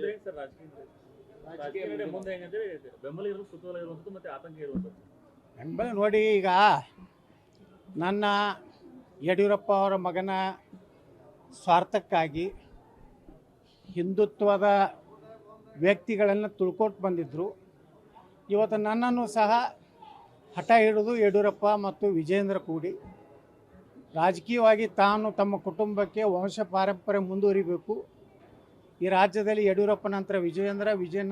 ಮುಂದೆ ಹೇಗೆ ಸರ್ ರಾಜಕೀಯ ಮುಂದೆ ಹೆಂಗಂದ್ರೆ ಬೆಂಬಲ ಇರೋದು ಕುತೂಹಲ ಇರುವಂಥದ್ದು ಮತ್ತೆ ಆತಂಕ ಇರುವಂಥದ್ದು. ಬೆಂಬಲ ನೋಡಿ, ಈಗ ನನ್ನ ಯಡಿಯೂರಪ್ಪ ಅವರ ಮಗನ ಸ್ವಾರ್ಥಕ್ಕಾಗಿ ಹಿಂದುತ್ವದ ವ್ಯಕ್ತಿಗಳನ್ನು ತುಳ್ಕೊಟ್ಟು ಬಂದಿದ್ದರು. ಇವತ್ತು ನನ್ನನ್ನು ಸಹ ಹಠ ಹಿಡಿದು ಯಡಿಯೂರಪ್ಪ ಮತ್ತು ವಿಜೇಂದ್ರ ಕೂಡಿ ರಾಜಕೀಯವಾಗಿ ತಾನು ತಮ್ಮ ಕುಟುಂಬಕ್ಕೆ ವಂಶ ಪಾರಂಪರ್ಯ ಮುಂದುವರಿಬೇಕು. ಈ ರಾಜ್ಯದಲ್ಲಿ ಯಡಿಯೂರಪ್ಪ ನಂತರ ವಿಜಯನ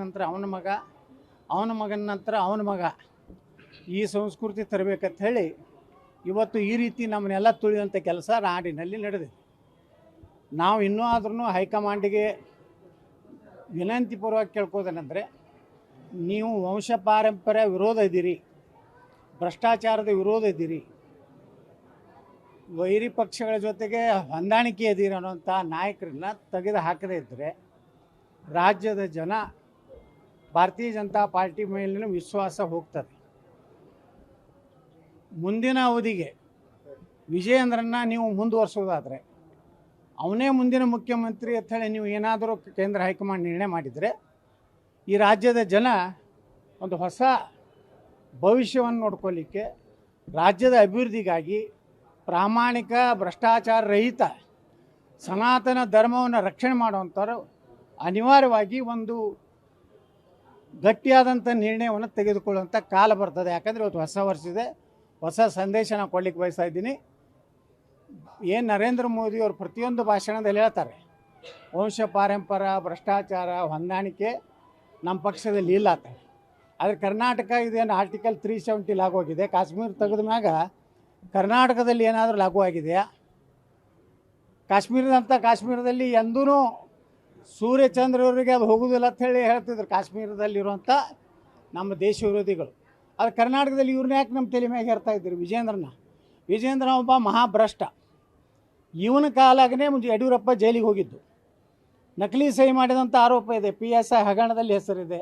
ನಂತರ ಅವನ ಮಗನ ನಂತರ ಅವನ ಮಗ, ಈ ಸಂಸ್ಕೃತಿ ತರಬೇಕಂತ ಹೇಳಿ ಇವತ್ತು ಈ ರೀತಿ ನಮ್ಮನ್ನೆಲ್ಲ ತುಳಿಯುವಂಥ ಕೆಲಸ ನಾಡಿನಲ್ಲಿ ನಡೆದಿದೆ. ನಾವು ಇನ್ನೂ ಆದ್ರೂ ಹೈಕಮಾಂಡಿಗೆ ವಿನಂತಿಪೂರ್ವಕ ಕೇಳ್ಕೋದೇನೆಂದರೆ, ನೀವು ವಂಶ ಪಾರಂಪರ್ಯ ವಿರೋಧ ಇದ್ದೀರಿ, ಭ್ರಷ್ಟಾಚಾರದ ವಿರೋಧ ಇದ್ದೀರಿ, ವೈರಿ ಪಕ್ಷಗಳ ಜೊತೆಗೆ ಹೊಂದಾಣಿಕೆ ಇದ್ದೀರಿ ಅನ್ನೋಂಥ ನಾಯಕರನ್ನ ತೆಗೆದು ಹಾಕದೇ ಇದ್ದರೆ ರಾಜ್ಯದ ಜನ ಭಾರತೀಯ ಜನತಾ ಪಾರ್ಟಿ ಮೇಲಿನ ವಿಶ್ವಾಸ ಹೋಗ್ತದೆ. ಮುಂದಿನ ಅವಧಿಗೆ ವಿಜಯೇಂದ್ರನ್ನ ನೀವು ಮುಂದುವರಿಸೋದಾದರೆ, ಅವನೇ ಮುಂದಿನ ಮುಖ್ಯಮಂತ್ರಿ ಅಂತ ಹೇಳಿ ನೀವು ಏನಾದರೂ ಕೇಂದ್ರ ಹೈಕಮಾಂಡ್ ನಿರ್ಣಯ ಮಾಡಿದರೆ ಈ ರಾಜ್ಯದ ಜನ ಒಂದು ಹೊಸ ಭವಿಷ್ಯವನ್ನು ನೋಡ್ಕೊಳ್ಳಿಕ್ಕೆ, ರಾಜ್ಯದ ಅಭಿವೃದ್ಧಿಗಾಗಿ ಪ್ರಾಮಾಣಿಕ ಭ್ರಷ್ಟಾಚಾರ ರಹಿತ ಸನಾತನ ಧರ್ಮವನ್ನು ರಕ್ಷಣೆ ಮಾಡುವಂಥವ್ರು ಅನಿವಾರ್ಯವಾಗಿ ಒಂದು ಗಟ್ಟಿಯಾದಂಥ ನಿರ್ಣಯವನ್ನು ತೆಗೆದುಕೊಳ್ಳುವಂಥ ಕಾಲ ಬರ್ತದೆ. ಯಾಕಂದರೆ ಇವತ್ತು ಹೊಸ ವರ್ಷ ಹೊಸ ಸಂದೇಶ ನಾನು ಕೊಡ್ಲಿಕ್ಕೆ ಬಯಸ್ತಾ ಇದ್ದೀನಿ. ಏನು ನರೇಂದ್ರ ಮೋದಿಯವರು ಪ್ರತಿಯೊಂದು ಭಾಷಣದಲ್ಲಿ ಹೇಳ್ತಾರೆ, ವಂಶ ಪಾರಂಪರ್ಯ ಭ್ರಷ್ಟಾಚಾರ ಹೊಂದಾಣಿಕೆ ನಮ್ಮ ಪಕ್ಷದಲ್ಲಿ ಇಲ್ಲ ಅಂತ. ಆದರೆ ಕರ್ನಾಟಕ ಇದೇನು ಆರ್ಟಿಕಲ್ 370 ಲಾಗು ಆಗಿದೆ, ಕಾಶ್ಮೀರ ತೆಗೆದ ಮ್ಯಾಗ ಕರ್ನಾಟಕದಲ್ಲಿ ಏನಾದರೂ ಲಾಗು ಆಗಿದೆಯಾ? ಕಾಶ್ಮೀರದಲ್ಲಿ ಎಂದೂ ಸೂರ್ಯಚಂದ್ರವರಿಗೆ ಅದು ಹೋಗೋದಿಲ್ಲ ಅಂತ ಹೇಳಿ ಹೇಳ್ತಿದ್ರು ಕಾಶ್ಮೀರದಲ್ಲಿರುವಂಥ ನಮ್ಮ ದೇಶ ವಿರೋಧಿಗಳು. ಅದು ಕರ್ನಾಟಕದಲ್ಲಿ ಇವ್ರನ್ನ ಯಾಕೆ ನಮ್ಮ ತಲೆ ಮ್ಯಾಗೆ ಹೇರ್ತಾ ಇದ್ರು? ವಿಜೇಂದ್ರ ಒಬ್ಬ ಮಹಾಭ್ರಷ್ಟ. ಇವನ ಕಾಲಾಗನೇ ಮುಂಚೆ ಯಡಿಯೂರಪ್ಪ ಜೈಲಿಗೆ ಹೋಗಿದ್ದು, ನಕಲಿ ಸಹಿ ಮಾಡಿದಂಥ ಆರೋಪ ಇದೆ. PSI ಹಗರಣದಲ್ಲಿ ಹೆಸರಿದೆ,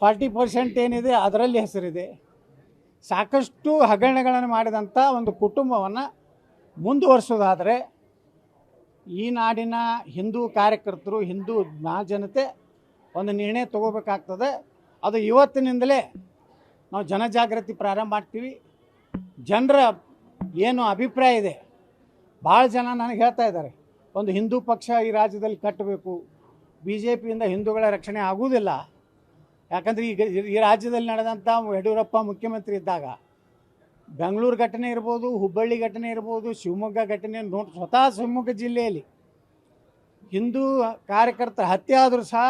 40% ಏನಿದೆ ಅದರಲ್ಲಿ ಹೆಸರಿದೆ. ಸಾಕಷ್ಟು ಹಗರಣಗಳನ್ನು ಮಾಡಿದಂಥ ಒಂದು ಕುಟುಂಬವನ್ನು ಮುಂದುವರಿಸೋದಾದರೆ ಈ ನಾಡಿನ ಹಿಂದೂ ಕಾರ್ಯಕರ್ತರು, ಹಿಂದೂ ಮಹಾಜನತೆ ಒಂದು ನಿರ್ಣಯ ತಗೋಬೇಕಾಗ್ತದೆ. ಅದು ಇವತ್ತಿನಿಂದಲೇ ನಾವು ಜನಜಾಗೃತಿ ಪ್ರಾರಂಭ ಮಾಡ್ತೀವಿ. ಜನರ ಏನು ಅಭಿಪ್ರಾಯ ಇದೆ, ಭಾಳ ಜನ ನನಗೆ ಹೇಳ್ತಾ ಇದ್ದಾರೆ, ಒಂದು ಹಿಂದೂ ಪಕ್ಷ ಈ ರಾಜ್ಯದಲ್ಲಿ ಕಟ್ಟಬೇಕು, BJPಯಿಂದ ಹಿಂದೂಗಳ ರಕ್ಷಣೆ ಆಗುವುದಿಲ್ಲ. ಯಾಕಂದರೆ ಈಗ ಈ ರಾಜ್ಯದಲ್ಲಿ ನಡೆದಂಥ ಯಡಿಯೂರಪ್ಪ ಮುಖ್ಯಮಂತ್ರಿ ಇದ್ದಾಗ ಬೆಂಗಳೂರು ಘಟನೆ ಇರ್ಬೋದು, ಹುಬ್ಬಳ್ಳಿ ಘಟನೆ ಇರ್ಬೋದು, ಶಿವಮೊಗ್ಗ ಘಟನೆ ಸ್ವತಃ ಶಿವಮೊಗ್ಗ ಜಿಲ್ಲೆಯಲ್ಲಿ ಹಿಂದೂ ಕಾರ್ಯಕರ್ತರ ಹತ್ಯೆ ಆದರೂ ಸಹ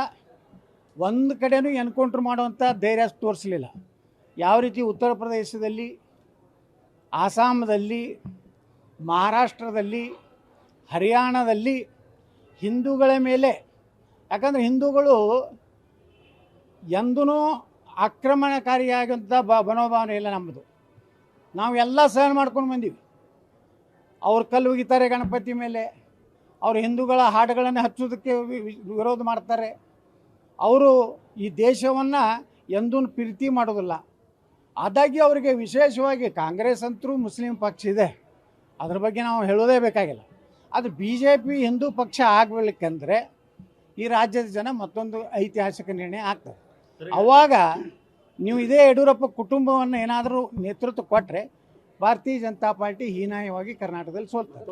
ಒಂದು ಕಡೆನೂ ಎನ್ಕೌಂಟ್ರ್ ಮಾಡುವಂಥ ಧೈರ್ಯ ತೋರಿಸಲಿಲ್ಲ. ಯಾವ ರೀತಿ ಉತ್ತರ ಪ್ರದೇಶದಲ್ಲಿ, ಆಸಾಮದಲ್ಲಿ, ಮಹಾರಾಷ್ಟ್ರದಲ್ಲಿ, ಹರಿಯಾಣದಲ್ಲಿ ಹಿಂದೂಗಳ ಮೇಲೆ, ಯಾಕಂದರೆ ಹಿಂದೂಗಳು ಎಂದೂ ಆಕ್ರಮಣಕಾರಿಯಾಗಂಥ ಮನೋಭಾವನೆ ಇಲ್ಲ ನಮ್ಮದು. ನಾವೆಲ್ಲ ಸಹನ ಮಾಡ್ಕೊಂಡು ಬಂದೀವಿ. ಅವ್ರು ಕಲ್ಲು ಒಗಿತಾರೆ ಗಣಪತಿ ಮೇಲೆ, ಅವರು ಹಿಂದೂಗಳ ಹಾಡುಗಳನ್ನು ಹಚ್ಚೋದಕ್ಕೆ ವಿರೋಧ ಮಾಡ್ತಾರೆ. ಅವರು ಈ ದೇಶವನ್ನು ಎಂದೂ ಪ್ರೀತಿ ಮಾಡೋದಿಲ್ಲ. ಆದಾಗ್ಯೂ ಅವರಿಗೆ ವಿಶೇಷವಾಗಿ ಕಾಂಗ್ರೆಸ್ ಅಂತರೂ ಮುಸ್ಲಿಂ ಪಕ್ಷ ಇದೆ, ಅದ್ರ ಬಗ್ಗೆ ನಾವು ಹೇಳೋದೇ ಬೇಕಾಗಿಲ್ಲ. ಅದು BJP ಹಿಂದೂ ಪಕ್ಷ ಆಗಬೇಕಂದ್ರೆ ಈ ರಾಜ್ಯದ ಜನ ಮತ್ತೊಂದು ಐತಿಹಾಸಿಕ ನಿರ್ಣಯ ಆಗ್ತದೆ. ಆವಾಗ ನೀವು ಇದೇ ಯಡಿಯೂರಪ್ಪ ಕುಟುಂಬವನ್ನು ಏನಾದರೂ ನೇತೃತ್ವ ಕೊಟ್ಟರೆ ಭಾರತೀಯ ಜನತಾ ಪಾರ್ಟಿ ಹೀನಾಯವಾಗಿ ಕರ್ನಾಟಕದಲ್ಲಿ ಸೋಲ್ತದೆ.